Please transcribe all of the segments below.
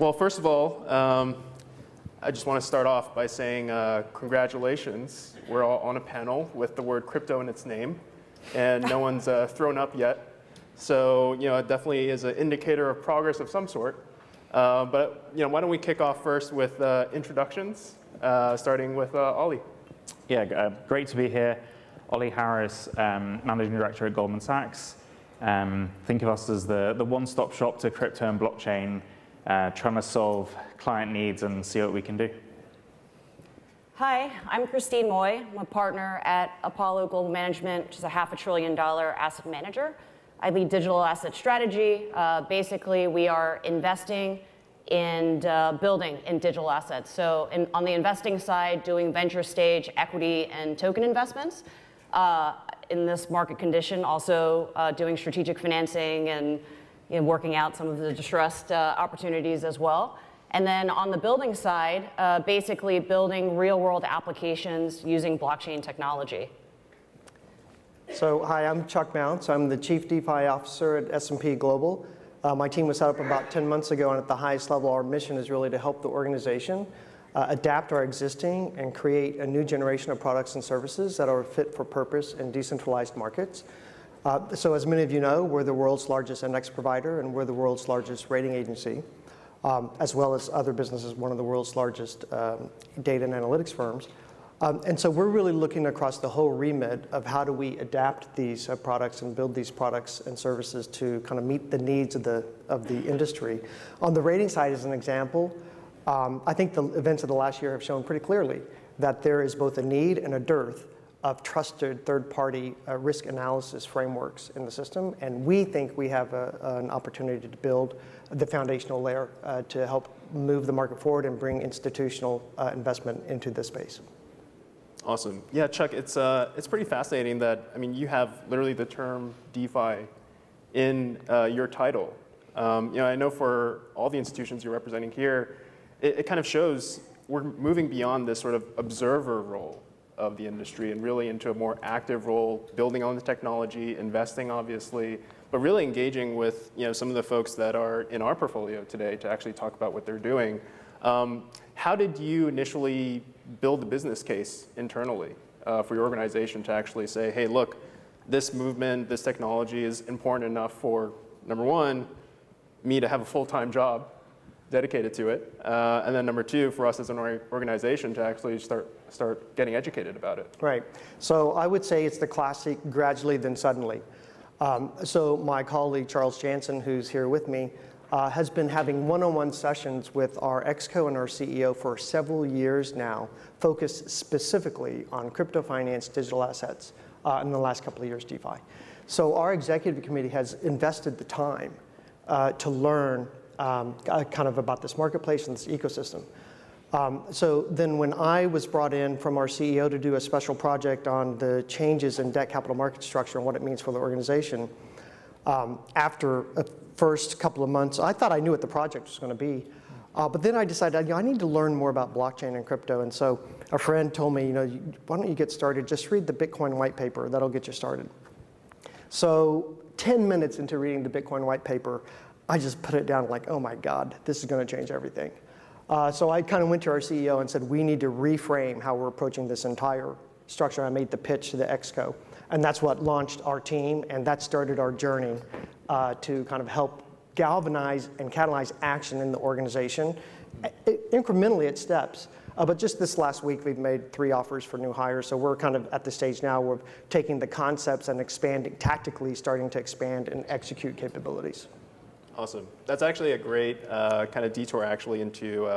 Well, first of all, I just want to start off by saying congratulations. We're all on a panel with the word crypto in its name, and no one's thrown up yet. So, it definitely is an indicator of progress of some sort. But, why don't we kick off first with introductions, starting with Ollie. Yeah, great to be here. Ollie Harris, Managing Director at Goldman Sachs. Think of us as the one-stop shop to crypto and blockchain, trying to solve client needs and see what we can do. Hi, I'm Christine Moy. I'm a partner at Apollo Global Management, which is a $500 billion asset manager. I lead digital asset strategy. Basically, we are investing and building in digital assets. So on the investing side, doing venture stage equity and token investments. In this market condition, also doing strategic financing and working out some of the distressed opportunities as well. And then on the building side, basically building real-world applications using blockchain technology. So, hi, I'm Chuck Mounts. I'm the Chief DeFi Officer at S&P Global. My team was set up about 10 months ago, and at the highest level, our mission is really to help the organization adapt our existing and create a new generation of products and services that are fit for purpose in decentralized markets. So as many of you know, we're the world's largest index provider, and we're the world's largest rating agency, as well as other businesses, one of the world's largest data and analytics firms. And so we're really looking across the whole remit of how do we adapt these products and build these products and services to kind of meet the needs of the industry. On the rating side, as an example, I think the events of the last year have shown pretty clearly that there is both a need and a dearth of trusted third-party risk analysis frameworks in the system, and we think we have an opportunity to build the foundational layer to help move the market forward and bring institutional investment into this space. Awesome. Yeah, Chuck, it's pretty fascinating that, you have literally the term DeFi in your title. I know for all the institutions you're representing here, it kind of shows we're moving beyond this sort of observer role of the industry and really into a more active role, building on the technology, investing obviously, but really engaging with some of the folks that are in our portfolio today to actually talk about what they're doing. How did you initially build the business case internally for your organization to actually say, hey, look, this movement, this technology is important enough for, number one, me to have a full-time job dedicated to it, and then number two, for us as an organization to actually start getting educated about it. Right. So I would say it's the classic gradually then suddenly. So my colleague Charles Jansen, who's here with me, has been having one-on-one sessions with our ExCo and our CEO for several years now, focused specifically on crypto finance, digital assets, in the last couple of years, DeFi. So our executive committee has invested the time to learn kind of about this marketplace and this ecosystem. So then when I was brought in from our CEO to do a special project on the changes in debt capital market structure and what it means for the organization, after a first couple of months, I thought I knew what the project was going to be. But then I decided, I need to learn more about blockchain and crypto. And so a friend told me, why don't you get started? Just read the Bitcoin white paper. That'll get you started. So 10 minutes into reading the Bitcoin white paper, I just put it down like, oh my God, this is going to change everything. So I kind of went to our CEO and said, we need to reframe how we're approaching this entire structure. I made the pitch to the ExCo. And that's what launched our team, and that started our journey to kind of help galvanize and catalyze action in the organization, incrementally at steps. But just this last week, we've made 3 offers for new hires. So we're kind of at the stage now where we're taking the concepts and expanding, tactically starting to expand and execute capabilities. Awesome. That's actually a great kind of detour actually into,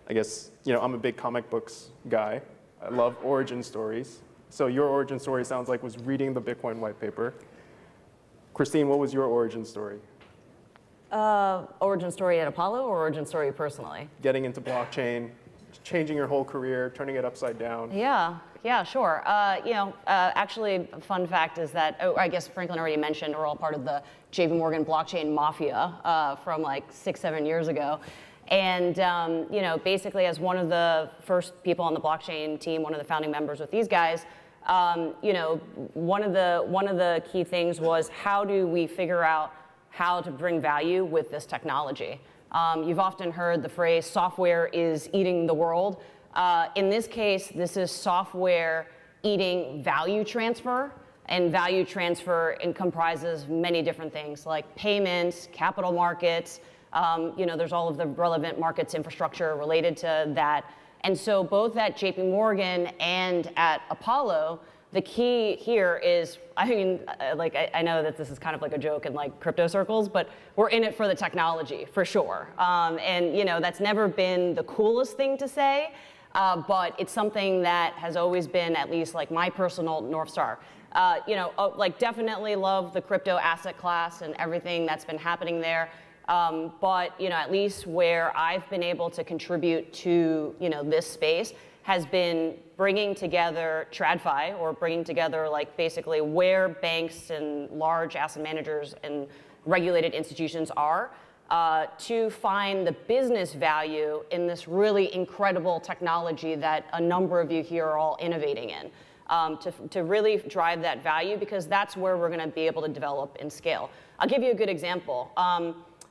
I guess, I'm a big comic books guy. I love origin stories. So your origin story sounds like was reading the Bitcoin white paper. Christine, what was your origin story? Origin story at Apollo or origin story personally? Getting into blockchain, changing your whole career, turning it upside down. Yeah, sure. Actually, a fun fact is that, I guess Franklin already mentioned, we're all part of the JP Morgan blockchain mafia from like 6-7 years ago. And basically as one of the first people on the blockchain team, one of the founding members with these guys, one of the key things was how do we figure out how to bring value with this technology, You've often heard the phrase software is eating the world. In this case, this is software eating value transfer, and value transfer comprises many different things like payments, capital markets, there's all of the relevant markets infrastructure related to that. And so both at JP Morgan and at Apollo, the key here is, I know that this is kind of like a joke in like crypto circles, but we're in it for the technology, for sure. That's never been the coolest thing to say, but it's something that has always been at least like my personal North Star. Definitely love the crypto asset class and everything that's been happening there. But at least where I've been able to contribute to this space has been bringing together TradFi, or bringing together like basically where banks and large asset managers and regulated institutions are, to find the business value in this really incredible technology that a number of you here are all innovating in, to really drive that value, because that's where we're going to be able to develop and scale. I'll give you a good example.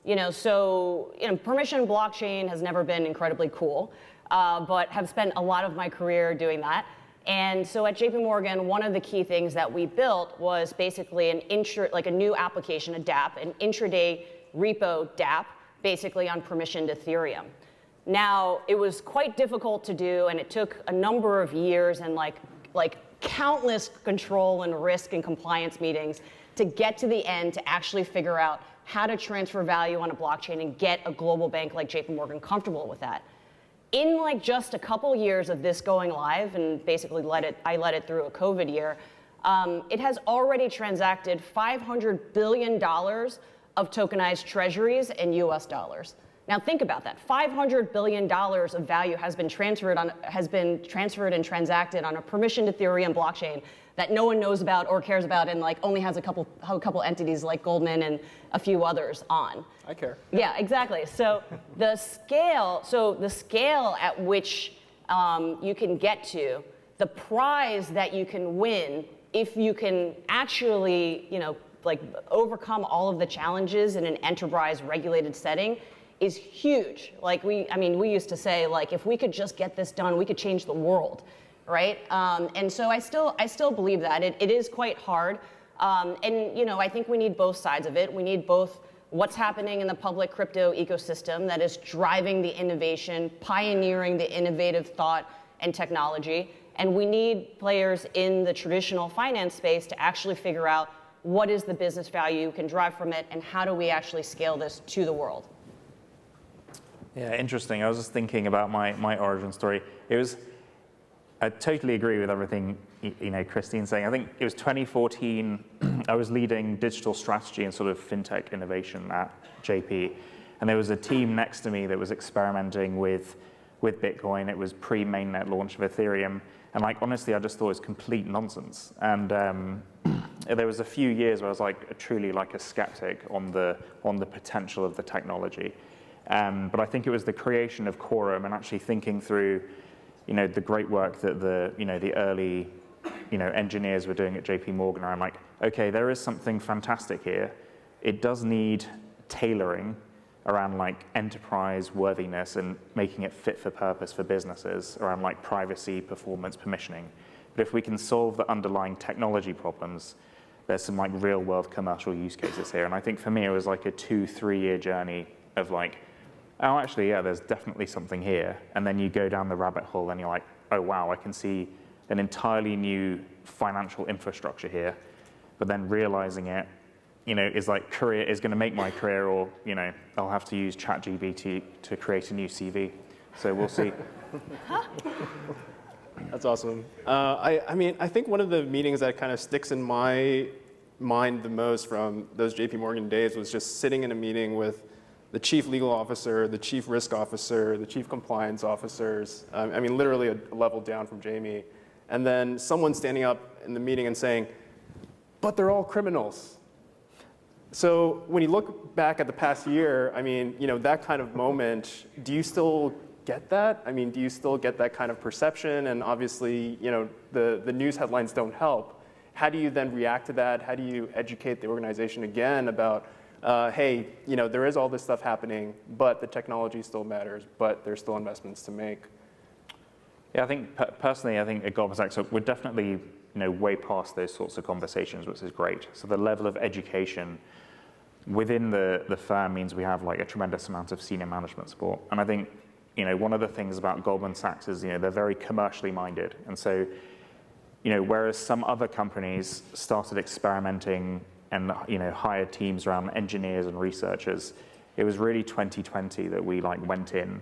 Permission blockchain has never been incredibly cool, but have spent a lot of my career doing that. And so at JP Morgan, one of the key things that we built was basically a new application, a dApp, an intraday repo dApp, basically on permissioned Ethereum. Now, it was quite difficult to do, and it took a number of years and like countless control and risk and compliance meetings to get to the end to actually figure out how to transfer value on a blockchain and get a global bank like JP Morgan comfortable with that. In like just a couple years of this going live, and basically I led it through a COVID year, it has already transacted $500 billion of tokenized treasuries in US dollars. Now think about that. $500 billion of value has been transferred and transacted on a permissioned Ethereum blockchain that no one knows about or cares about, and like only has a couple entities like Goldman and a few others on. I care. Yeah, exactly. So the scale at which you can get to, the prize that you can win if you can actually, overcome all of the challenges in an enterprise regulated setting is huge. We used to say, if we could just get this done, we could change the world, right? And so I still believe that. It is quite hard. I think we need both sides of it. We need both what's happening in the public crypto ecosystem that is driving the innovation, pioneering the innovative thought and technology. And we need players in the traditional finance space to actually figure out what is the business value you can drive from it, and how do we actually scale this to the world. Yeah, interesting. I was just thinking about my origin story. I totally agree with everything Christine's saying. I think it was 2014. I was leading digital strategy and sort of fintech innovation at JP, and there was a team next to me that was experimenting with Bitcoin. It was pre-mainnet launch of Ethereum, and honestly, I just thought it was complete nonsense. And there was a few years where I was truly a skeptic on the potential of the technology. But I think it was the creation of Quorum and actually thinking through, the great work that the early, engineers were doing at JP Morgan. I'm like, okay, there is something fantastic here. It does need tailoring around enterprise worthiness and making it fit for purpose for businesses around privacy, performance, permissioning. But if we can solve the underlying technology problems, there's some real world commercial use cases here. And I think for me, it was a 2-3 year journey of oh, actually, yeah, there's definitely something here. And then you go down the rabbit hole and you're like, oh, wow, I can see an entirely new financial infrastructure here. But then realizing it, is career is going to make my career, or, I'll have to use ChatGPT to create a new CV. So we'll see. That's awesome. I think one of the meetings that kind of sticks in my mind the most from those JP Morgan days was just sitting in a meeting with the chief legal officer, the chief risk officer, the chief compliance officers, literally a level down from Jamie, and then someone standing up in the meeting and saying, but they're all criminals. So when you look back at the past year, that kind of moment, do you still get that? Do you still get that kind of perception? And obviously, the news headlines don't help. How do you then react to that? How do you educate the organization again about hey, there is all this stuff happening, but the technology still matters, but there's still investments to make. Yeah, I think personally, I think at Goldman Sachs, we're definitely way past those sorts of conversations, which is great. So the level of education within the firm means we have like a tremendous amount of senior management support. And I think one of the things about Goldman Sachs is they're very commercially minded. And so whereas some other companies started experimenting and hired teams around engineers and researchers, it was really 2020 that we went in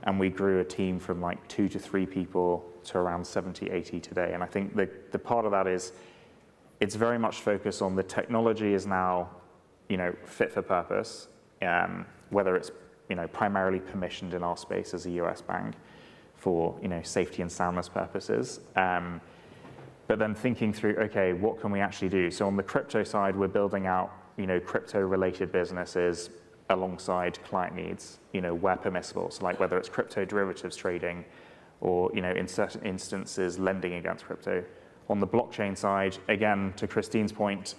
and we grew a team from 2 to 3 people to around 70, 80 today. And I think the part of that is it's very much focused on the technology is now fit for purpose, whether it's primarily permissioned in our space as a US bank for safety and soundness purposes. But then thinking through, okay, what can we actually do? So on the crypto side, we're building out crypto-related businesses alongside client needs, where permissible. So whether it's crypto derivatives trading or in certain instances lending against crypto. On the blockchain side, again, to Christine's point,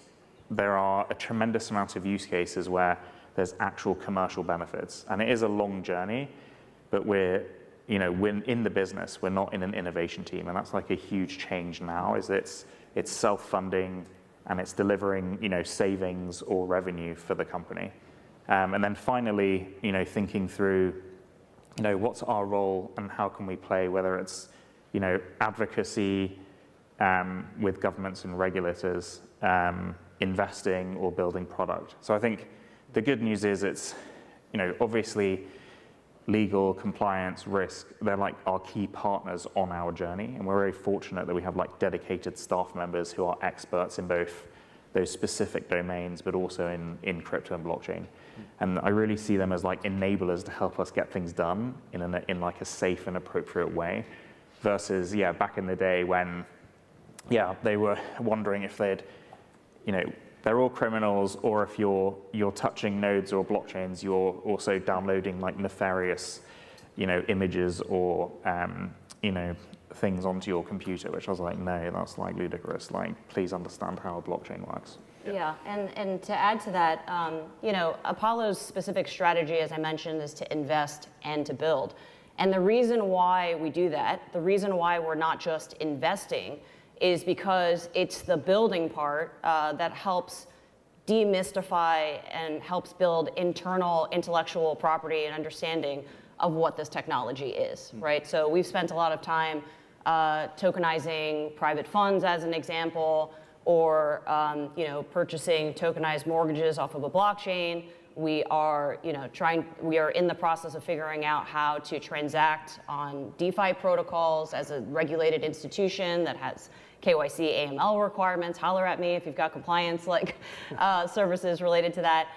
there are a tremendous amount of use cases where there's actual commercial benefits. And it is a long journey, but we're in the business, we're not in an innovation team. And that's a huge change now, is it's self-funding and it's delivering, savings or revenue for the company. And then finally, thinking through, what's our role and how can we play, whether it's, advocacy with governments and regulators, investing or building product. So I think the good news is it's, obviously legal, compliance, risk, they're our key partners on our journey. And we're very fortunate that we have dedicated staff members who are experts in both those specific domains, but also in crypto and blockchain. And I really see them as enablers to help us get things done in a safe and appropriate way versus, back in the day when, they were wondering if they'd, they're all criminals, or if you're touching nodes or blockchains, you're also downloading nefarious, images or, things onto your computer, which I was no, that's ludicrous. Please understand how a blockchain works. Yeah, and to add to that, Apollo's specific strategy, as I mentioned, is to invest and to build. And the reason why we do that, the reason why we're not just investing, is because it's the building part that helps demystify and helps build internal intellectual property and understanding of what this technology is, right? So we've spent a lot of time tokenizing private funds, as an example, or purchasing tokenized mortgages off of a blockchain. We are in the process of figuring out how to transact on DeFi protocols as a regulated institution that has KYC, AML requirements. Holler at me if you've got compliance services related to that.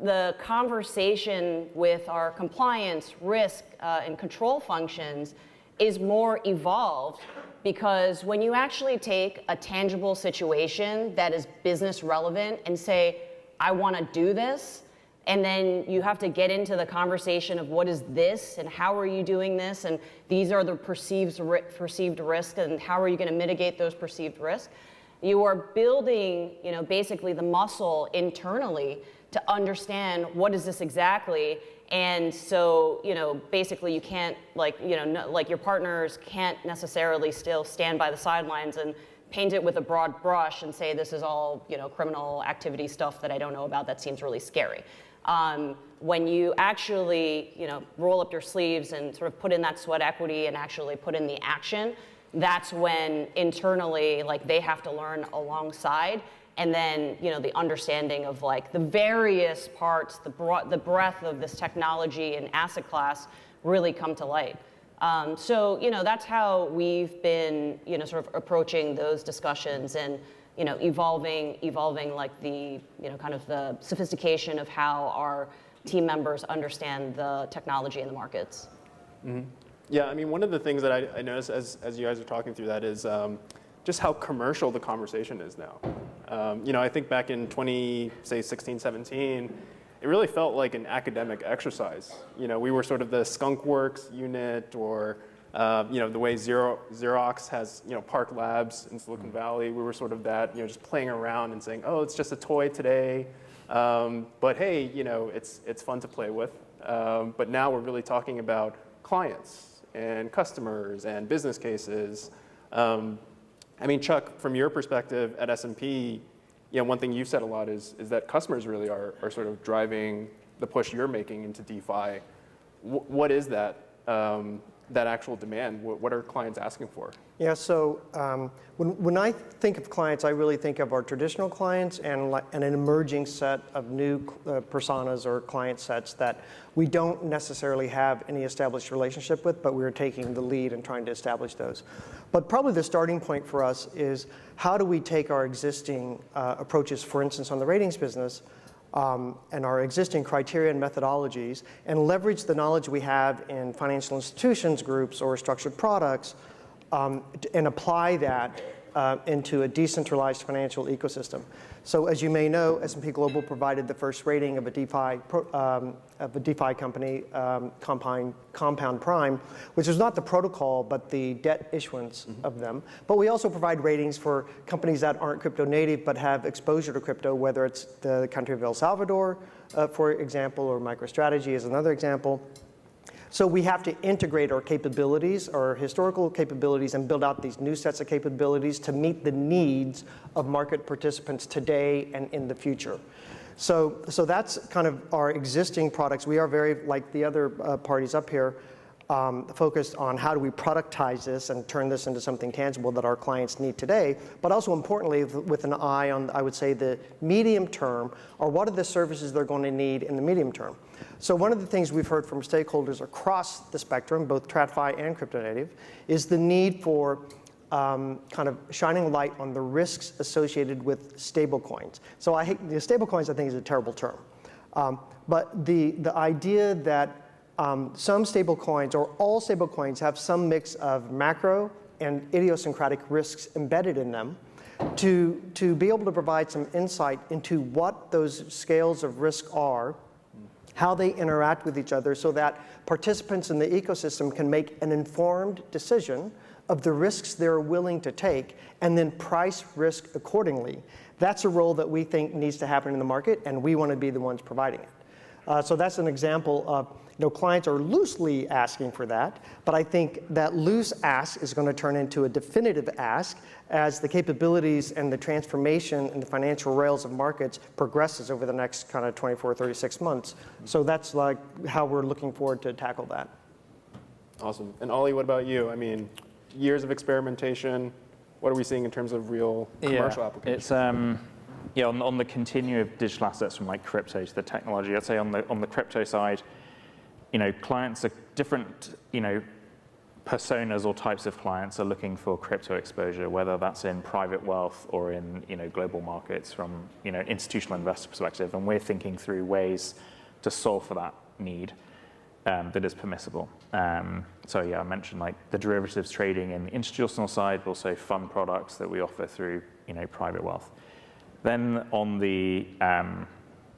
The conversation with our compliance, risk, and control functions is more evolved, because when you actually take a tangible situation that is business relevant and say, I want to do this, and then you have to get into the conversation of what is this and how are you doing this, and these are the perceived risks, and how are you going to mitigate those perceived risks. You are building, basically the muscle internally to understand what is this exactly. And so, basically you can't, your partners can't necessarily still stand by the sidelines and paint it with a broad brush and say this is all, criminal activity stuff that I don't know about that seems really scary. When you actually, roll up your sleeves and sort of put in that sweat equity and actually put in the action, that's when internally, they have to learn alongside. And then, the understanding of the various parts, the breadth of this technology and asset class really come to light. So, that's how we've been, sort of approaching those discussions and, evolving the, kind of the sophistication of how our team members understand the technology and the markets. Mm-hmm. Yeah, I mean, one of the things that I noticed as you guys are talking through that is just how commercial the conversation is now. I think back in 2016, 17, it really felt like an academic exercise. We were sort of the skunk works unit or The way Xerox has, Park Labs in Silicon Valley, we were sort of that, just playing around and saying, oh, it's just a toy today, but hey, it's fun to play with. But now we're really talking about clients and customers and business cases. Chuck, from your perspective at S&P, one thing you've said a lot is that customers really are sort of driving the push you're making into DeFi. What is that actual demand? What are clients asking for? Yeah, so when I think of clients, I really think of our traditional clients and an emerging set of new personas or client sets that we don't necessarily have any established relationship with, but we're taking the lead and trying to establish those. But probably the starting point for us is how do we take our existing approaches, for instance, on the ratings business, and our existing criteria and methodologies, and leverage the knowledge we have in financial institutions groups or structured products, and apply that into a decentralized financial ecosystem. So as you may know, S&P Global provided the first rating of a DeFi company, Compound Prime, which is not the protocol, but the debt issuance of them. But we also provide ratings for companies that aren't crypto native, but have exposure to crypto, whether it's the country of El Salvador, for example, or MicroStrategy is another example. So we have to integrate our capabilities, our historical capabilities, and build out these new sets of capabilities to meet the needs of market participants today and in the future. So that's kind of our existing products. We are very, like the other parties up here, focused on how do we productize this and turn this into something tangible that our clients need today, but also importantly with an eye on, I would say, the medium term, or what are the services they're going to need in the medium term. So one of the things we've heard from stakeholders across the spectrum, both TradFi and crypto native, is the need for kind of shining light on the risks associated with stablecoins. So the stablecoins I think is a terrible term, but the idea that some stablecoins or all stablecoins have some mix of macro and idiosyncratic risks embedded in them, to be able to provide some insight into what those scales of risk are, how they interact with each other, so that participants in the ecosystem can make an informed decision of the risks they're willing to take and then price risk accordingly. That's a role that we think needs to happen in the market, and we want to be the ones providing it. So that's an example of, clients are loosely asking for that, but I think that loose ask is going to turn into a definitive ask as the capabilities and the transformation in the financial rails of markets progresses over the next kind of 24, 36 months. So that's like how we're looking forward to tackle that. Awesome. And Ollie, what about you? Years of experimentation, what are we seeing in terms of real commercial applications? It's on the continuum of digital assets from like crypto to the technology, I'd say on the crypto side, clients are different, personas or types of clients are looking for crypto exposure, whether that's in private wealth or in, global markets from, institutional investor perspective. And we're thinking through ways to solve for that need that is permissible. I mentioned like the derivatives trading in the institutional side, but also fund products that we offer through, private wealth. Then on the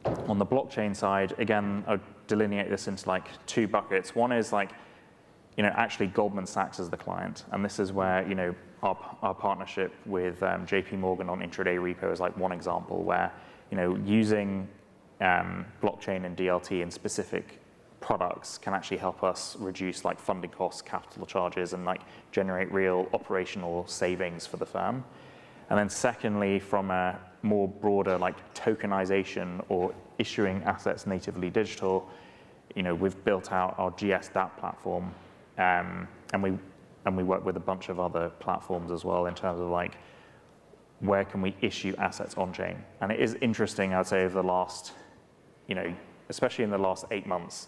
blockchain side, again, I'd delineate this into like two buckets. One is like, actually Goldman Sachs as the client. And this is where, our partnership with JP Morgan on intraday repo is like one example where, using blockchain and DLT in specific products can actually help us reduce like funding costs, capital charges, and like generate real operational savings for the firm. And then secondly, from a more broader like tokenization or issuing assets natively digital, we've built out our GS DApp platform, and we work with a bunch of other platforms as well in terms of like where can we issue assets on chain. And it is interesting, I'd say, over the last, especially in the last 8 months,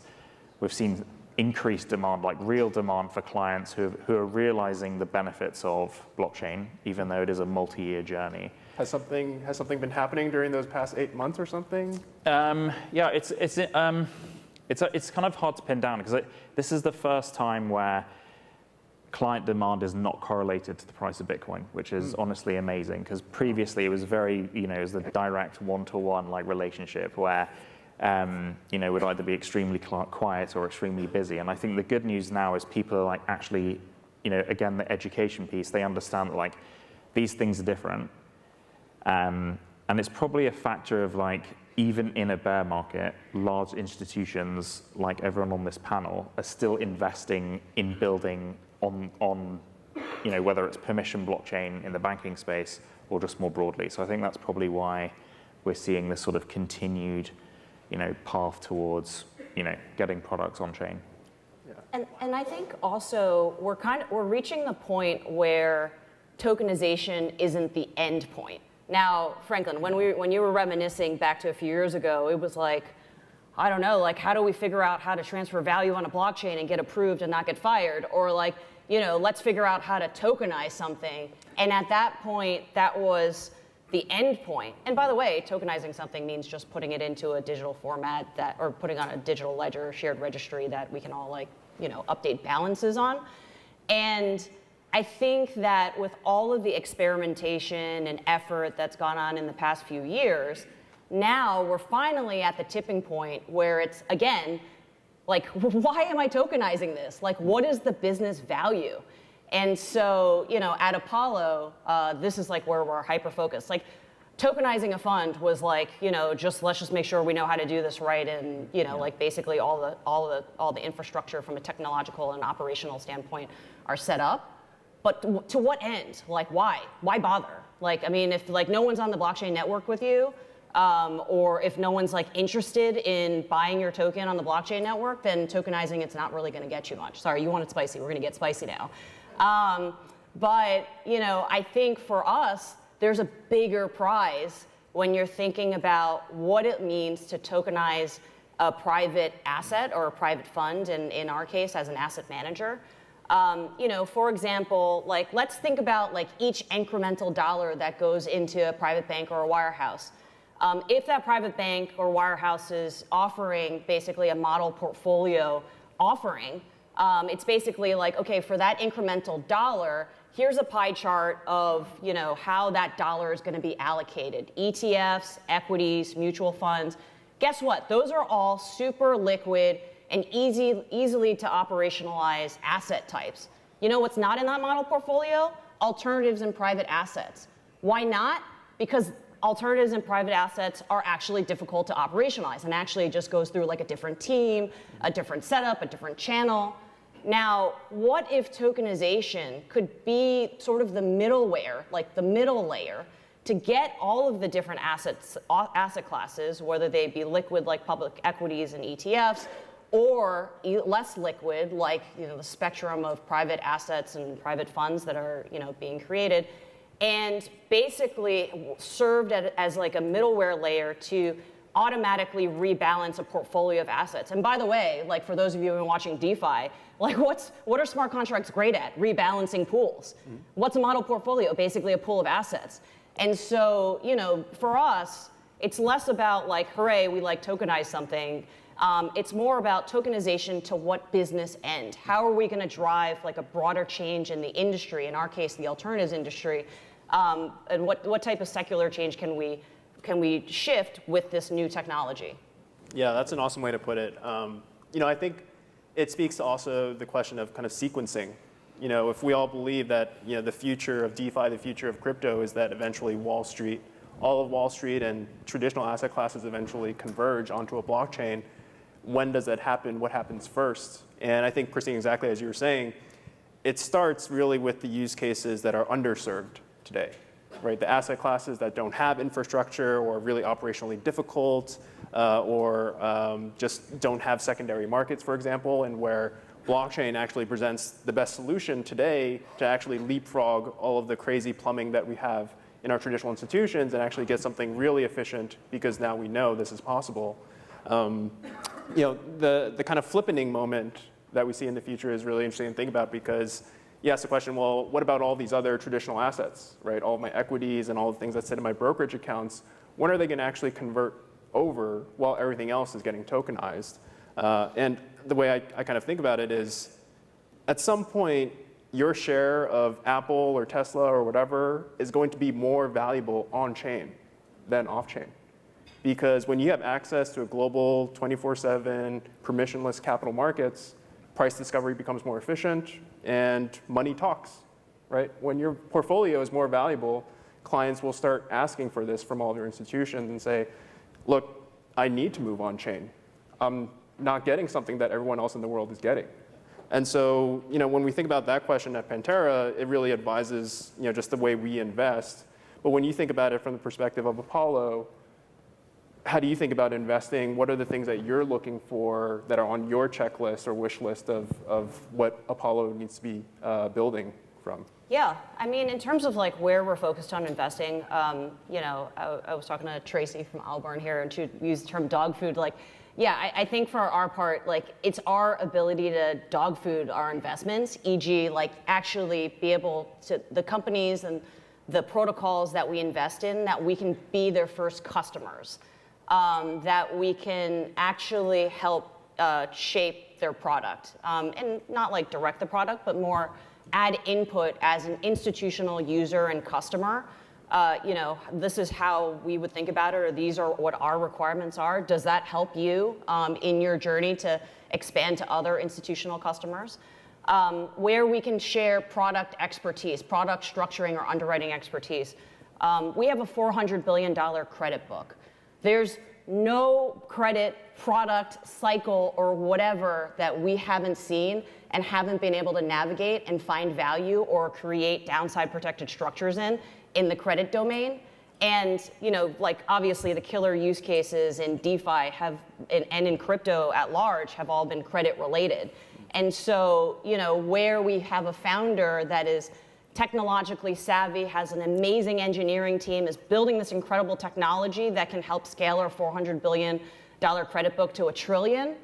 we've seen increased demand, like real demand for clients who are realizing the benefits of blockchain, even though it is a multi-year journey. Has something been happening during those past 8 months or something? It's kind of hard to pin down because this is the first time where client demand is not correlated to the price of Bitcoin, which is honestly amazing. Because previously it was very, it was the direct one-to-one like relationship where, would either be extremely quiet or extremely busy. And I think the good news now is people are like actually again, the education piece. They understand that like these things are different. And it's probably a factor of like, even in a bear market, large institutions like everyone on this panel are still investing in building on whether it's permission blockchain in the banking space or just more broadly. So I think that's probably why we're seeing this sort of continued, path towards, getting products on chain. And I think also we're reaching the point where tokenization isn't the end point. Now, Franklin, when you were reminiscing back to a few years ago, it was like, I don't know, like how do we figure out how to transfer value on a blockchain and get approved and not get fired? Or like, let's figure out how to tokenize something. And at that point, that was the end point. And by the way, tokenizing something means just putting it into a digital format or putting on a digital ledger, shared registry that we can all update balances on. And I think that with all of the experimentation and effort that's gone on in the past few years, now we're finally at the tipping point where it's, again, like, why am I tokenizing this? Like, what is the business value? And so, at Apollo, this is like where we're hyper-focused. Like, tokenizing a fund was like, let's just make sure we know how to do this right, and like basically all the infrastructure from a technological and operational standpoint are set up. But to what end? Like, why? Why bother? Like, I mean, if like no one's on the blockchain network with you, or if no one's like interested in buying your token on the blockchain network, then tokenizing it's not really going to get you much. Sorry, you wanted spicy. We're going to get spicy now. But I think for us, there's a bigger prize when you're thinking about what it means to tokenize a private asset or a private fund, and in our case, as an asset manager. For example, like let's think about like each incremental dollar that goes into a private bank or a wirehouse. If that private bank or wirehouse is offering basically a model portfolio offering, it's basically like, okay, for that incremental dollar, here's a pie chart of how that dollar is going to be allocated. ETFs, equities, mutual funds. Guess what? Those are all super liquid and easily to operationalize asset types. You know what's not in that model portfolio? Alternatives in private assets. Why not? Because alternatives in private assets are actually difficult to operationalize, and actually it just goes through like a different team, a different setup, a different channel. Now, what if tokenization could be sort of the middleware, like the middle layer, to get all of the different asset classes, whether they be liquid like public equities and ETFs, or less liquid like the spectrum of private assets and private funds that are being created, and basically served as like a middleware layer to automatically rebalance a portfolio of assets. And by the way, like for those of you who have been watching DeFi, like what are smart contracts great at? Rebalancing pools. Mm-hmm. What's a model portfolio? Basically a pool of assets. And so, for us, it's less about like, hooray, we like tokenize something. It's more about tokenization to what business end? How are we going to drive like a broader change in the industry, in our case, the alternatives industry, and what type of secular change can we shift with this new technology? Yeah, that's an awesome way to put it. I think it speaks to also the question of kind of sequencing. If we all believe that the future of DeFi, the future of crypto is that eventually all of Wall Street and traditional asset classes eventually converge onto a blockchain, when does that happen? What happens first? And I think, Christine, exactly as you were saying, it starts really with the use cases that are underserved today, right? The asset classes that don't have infrastructure or are really operationally difficult or just don't have secondary markets, for example, and where blockchain actually presents the best solution today to actually leapfrog all of the crazy plumbing that we have in our traditional institutions and actually get something really efficient because now we know this is possible. The kind of flippening moment that we see in the future is really interesting to think about because you ask the question, well, what about all these other traditional assets, right? All of my equities and all the things that sit in my brokerage accounts, when are they going to actually convert over while everything else is getting tokenized? And the way I kind of think about it is, at some point, your share of Apple or Tesla or whatever is going to be more valuable on-chain than off-chain. Because when you have access to a global 24/7 permissionless capital markets, price discovery becomes more efficient, and money talks, right? When your portfolio is more valuable, clients will start asking for this from all of your institutions and say, look, I need to move on chain. I'm not getting something that everyone else in the world is getting. And so, when we think about that question at Pantera, it really advises, just the way we invest. But when you think about it from the perspective of Apollo, how do you think about investing? What are the things that you're looking for that are on your checklist or wish list of what Apollo needs to be building from? Yeah, I mean, in terms of like where we're focused on investing, I was talking to Tracy from Auburn here, and she used the term dog food. Like, yeah, I think for our part, like it's our ability to dog food our investments, e.g., like actually be able to the companies and the protocols that we invest in, that we can be their first customers, that we can actually help shape their product, and not like direct the product, but more add input as an institutional user and customer. This is how we would think about it, or these are what our requirements are. Does that help you in your journey to expand to other institutional customers? Where we can share product expertise, product structuring or underwriting expertise. We have a $400 billion credit book. There's no credit product cycle or whatever that we haven't seen and haven't been able to navigate and find value or create downside protected structures in the credit domain. And like obviously the killer use cases in DeFi and in crypto at large have all been credit related. And so, where we have a founder that is technologically savvy, has an amazing engineering team, is building this incredible technology that can help scale our $400 billion credit book to $1 trillion,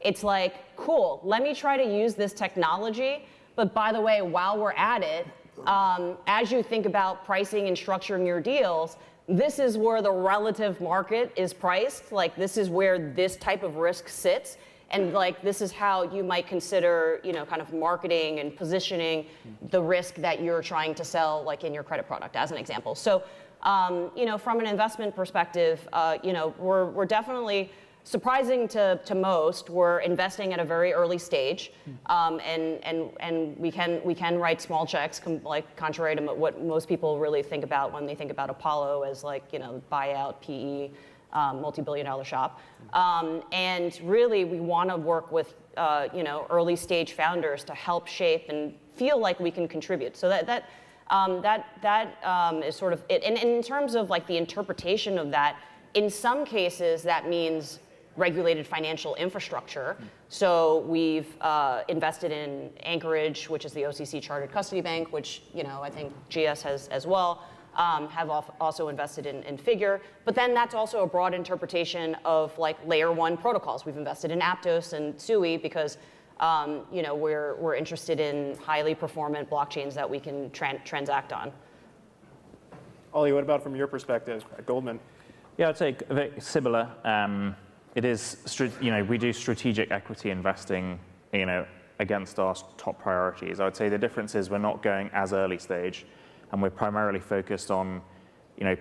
it's like, cool, let me try to use this technology. But by the way, while we're at it, as you think about pricing and structuring your deals, this is where the relative market is priced. Like, this is where this type of risk sits. And like, this is how you might consider, kind of marketing and positioning the risk that you're trying to sell, like in your credit product, as an example. So, from an investment perspective, we're definitely, surprising to most, we're investing at a very early stage, and we can write small checks, like contrary to what most people really think about when they think about Apollo as like buyout PE. Multi-billion-dollar shop, and really we want to work with early stage founders to help shape and feel like we can contribute. So that is sort of it. And in terms of like the interpretation of that, in some cases that means regulated financial infrastructure. So we've invested in Anchorage, which is the OCC chartered custody bank, which I think GS has as well. Have also invested in Figure, but then that's also a broad interpretation of like layer one protocols. We've invested in Aptos and Sui because we're interested in highly performant blockchains that we can transact on. Ollie, what about from your perspective at Goldman? Yeah, I'd say very similar. It is, we do strategic equity investing, against our top priorities. I would say the difference is we're not going as early stage. And we're primarily focused on,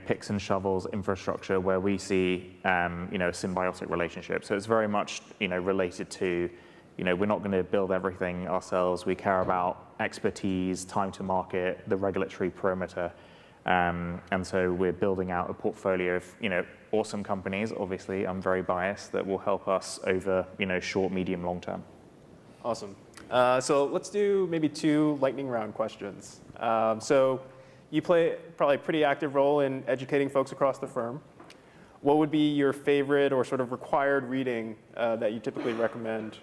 picks and shovels infrastructure where we see, a symbiotic relationship. So it's very much, related to, we're not going to build everything ourselves. We care about expertise, time to market, the regulatory perimeter. And so we're building out a portfolio of, awesome companies. Obviously, I'm very biased, that will help us over, short, medium, long term. Awesome. So let's do maybe 2 lightning round questions. So you play probably a pretty active role in educating folks across the firm. What would be your favorite or sort of required reading that you typically recommend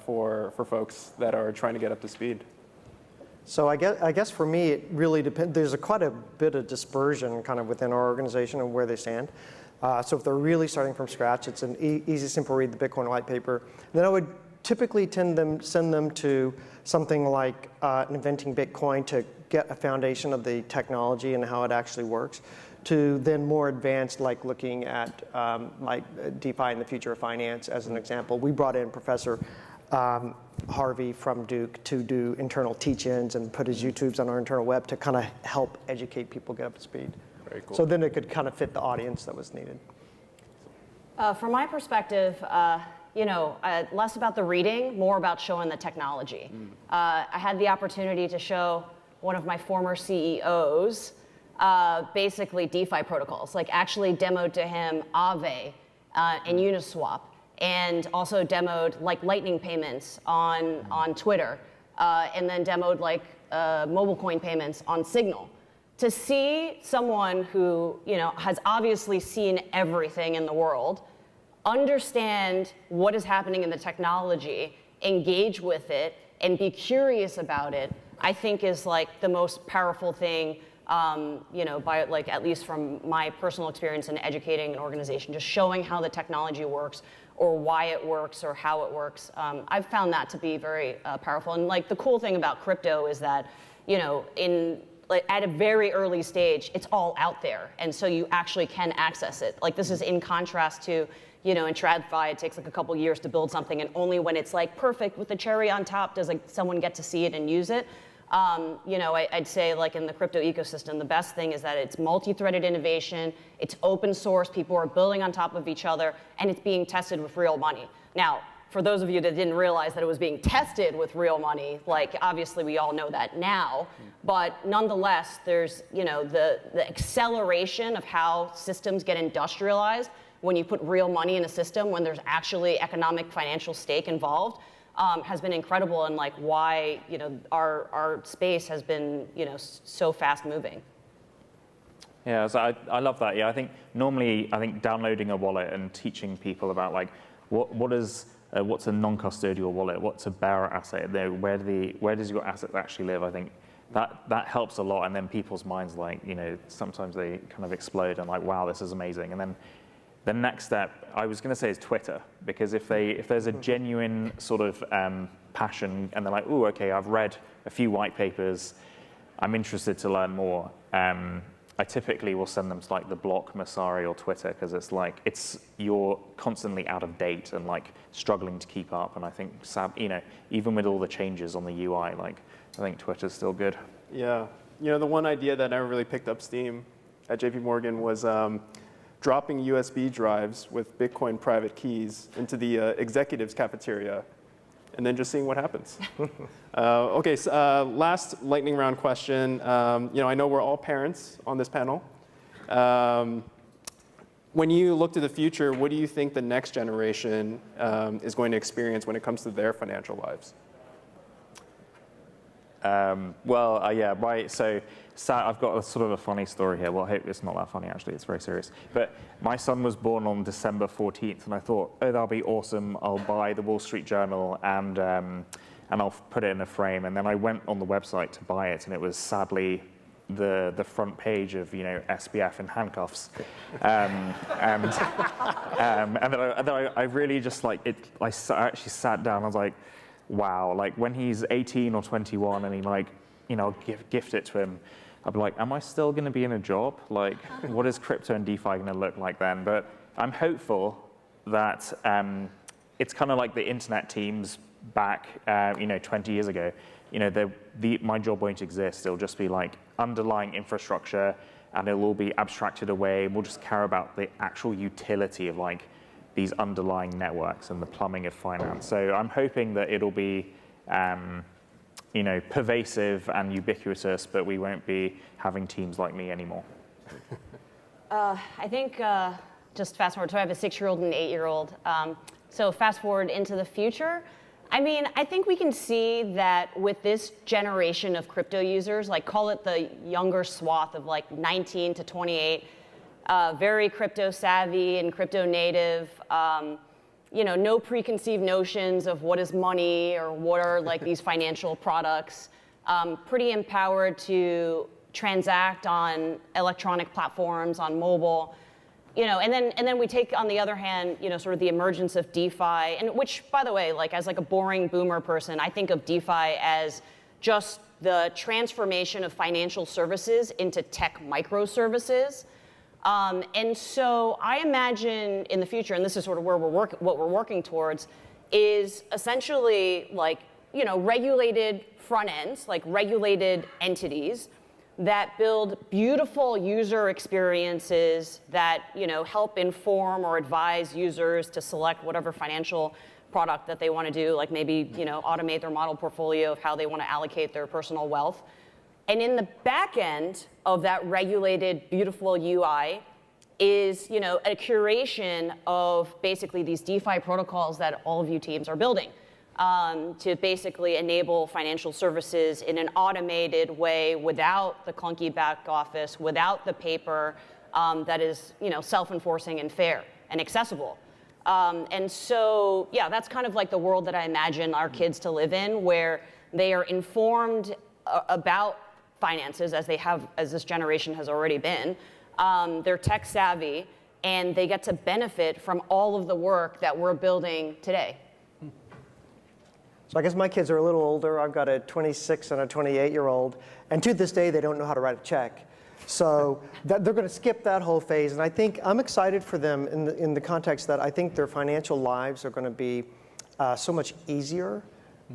for folks that are trying to get up to speed? So I guess for me, it really depends. There's quite a bit of dispersion kind of within our organization and where they stand. So if they're really starting from scratch, it's an easy, simple read, the Bitcoin white paper. Then I would typically send them to something like Inventing Bitcoin to get a foundation of the technology and how it actually works, to then more advanced, like looking at like DeFi and the future of finance as an example. We brought in Professor Harvey from Duke to do internal teach-ins and put his YouTubes on our internal web to kind of help educate people get up to speed. Very cool. So then it could kind of fit the audience that was needed. From my perspective, less about the reading, more about showing the technology. I had the opportunity to show one of my former CEOs basically DeFi protocols, like actually demoed to him Aave and Uniswap, and also demoed like Lightning payments on Twitter, and then demoed like mobile coin payments on Signal. To see someone who has obviously seen everything in the world, understand what is happening in the technology, engage with it, and be curious about it, I think is like the most powerful thing, by like at least from my personal experience in educating an organization, just showing how the technology works or why it works or how it works. I've found that to be very powerful. And like the cool thing about crypto is that, at a very early stage, it's all out there. And so you actually can access it. Like this is in contrast to, in TradFi, it takes like a couple years to build something, and only when it's like perfect with the cherry on top does like someone get to see it and use it. I'd say like in the crypto ecosystem, the best thing is that it's multi-threaded innovation, it's open source, people are building on top of each other, and it's being tested with real money. Now, for those of you that didn't realize that it was being tested with real money, like obviously we all know that now, but nonetheless, there's the acceleration of how systems get industrialized when you put real money in a system, when there's actually economic financial stake involved, has been incredible, and like why our space has been so fast moving. Yeah, so I love that. Yeah, I think normally downloading a wallet and teaching people about like what's a non-custodial wallet, what's a bearer asset, where does your asset actually live? I think that helps a lot, and then people's minds sometimes they kind of explode and like, wow, this is amazing. And then the next step I was going to say is Twitter, because if there's a genuine sort of passion and they're like, oh, okay, I've read a few white papers, I'm interested to learn more. I typically will send them to like the Block, Masari, or Twitter, because you're constantly out of date and like struggling to keep up. And I think even with all the changes on the UI, I think Twitter's still good. Yeah, the one idea that never really picked up steam at JP Morgan was dropping USB drives with Bitcoin private keys into the executives cafeteria, and then just seeing what happens. Okay, so, last lightning round question. I know we're all parents on this panel. When you look to the future, what do you think the next generation is going to experience when it comes to their financial lives? So I've got a sort of a funny story here. Well, I hope it's not that funny, actually. It's very serious. But my son was born on December 14th, and I thought, oh, that'll be awesome. I'll buy the Wall Street Journal, and I'll put it in a frame. And then I went on the website to buy it, and it was sadly the front page of SBF in handcuffs, and then I really just like it. I actually sat down. I was like, wow. Like when he's 18 or 21, and he gift it to him, I'd be like, am I still going to be in a job? Like, what is crypto and DeFi going to look like then? But I'm hopeful that it's kind of like the internet teams back, 20 years ago. My job won't exist. It'll just be like underlying infrastructure, and it'll all be abstracted away. And we'll just care about the actual utility of like these underlying networks and the plumbing of finance. So I'm hoping that it'll be pervasive and ubiquitous, but we won't be having teams like me anymore. I think just fast forward. So I have a 6-year-old and an 8-year-old. So fast forward into the future. I think we can see that with this generation of crypto users, like call it the younger swath of like 19 to 28, very crypto savvy and crypto native. No preconceived notions of what is money or what are like these financial products. Pretty empowered to transact on electronic platforms, on mobile. And then we take on the other hand, sort of the emergence of DeFi, and which, by the way, like as like a boring boomer person, I think of DeFi as just the transformation of financial services into tech microservices. And so I imagine in the future, and this is sort of where what we're working towards, is essentially like regulated front ends, like regulated entities, that build beautiful user experiences that help inform or advise users to select whatever financial product that they want to do, like maybe automate their model portfolio of how they want to allocate their personal wealth. And in the back end of that regulated, beautiful UI is a curation of basically these DeFi protocols that all of you teams are building to basically enable financial services in an automated way without the clunky back office, without the paper, that is self-enforcing and fair and accessible. And so, yeah, that's kind of like the world that I imagine our kids to live in, where they are informed about finances as this generation has already been. They're tech savvy, and they get to benefit from all of the work that we're building today. So I guess my kids are a little older. I've got a 26 and a 28-year-old, and to this day, they don't know how to write a check. So they're going to skip that whole phase, and I think I'm excited for them in the context that I think their financial lives are going to be so much easier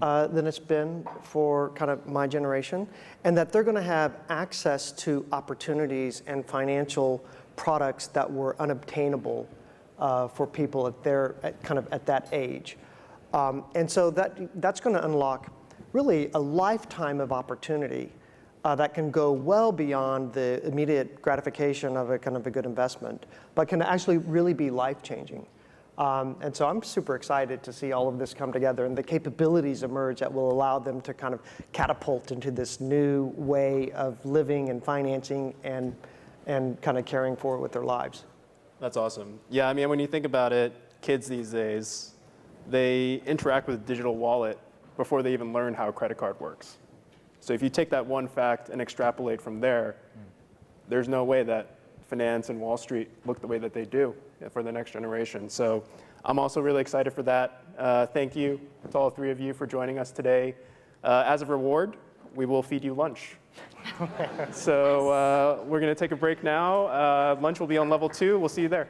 than it's been for kind of my generation, and that they're going to have access to opportunities and financial products that were unobtainable for people at that age. And so that's going to unlock really a lifetime of opportunity that can go well beyond the immediate gratification of a kind of a good investment, but can actually really be life-changing. And so I'm super excited to see all of this come together and the capabilities emerge that will allow them to kind of catapult into this new way of living and financing and kind of caring for it with their lives. That's awesome. Yeah, I mean, when you think about it, kids these days, they interact with a digital wallet before they even learn how a credit card works. So if you take that one fact and extrapolate from there, there's no way that finance and Wall Street look the way that they do for the next generation. So I'm also really excited for that. Thank you to all three of you for joining us today. As a reward, we will feed you lunch. So we're going to take a break now. Lunch will be on level 2. We'll see you there.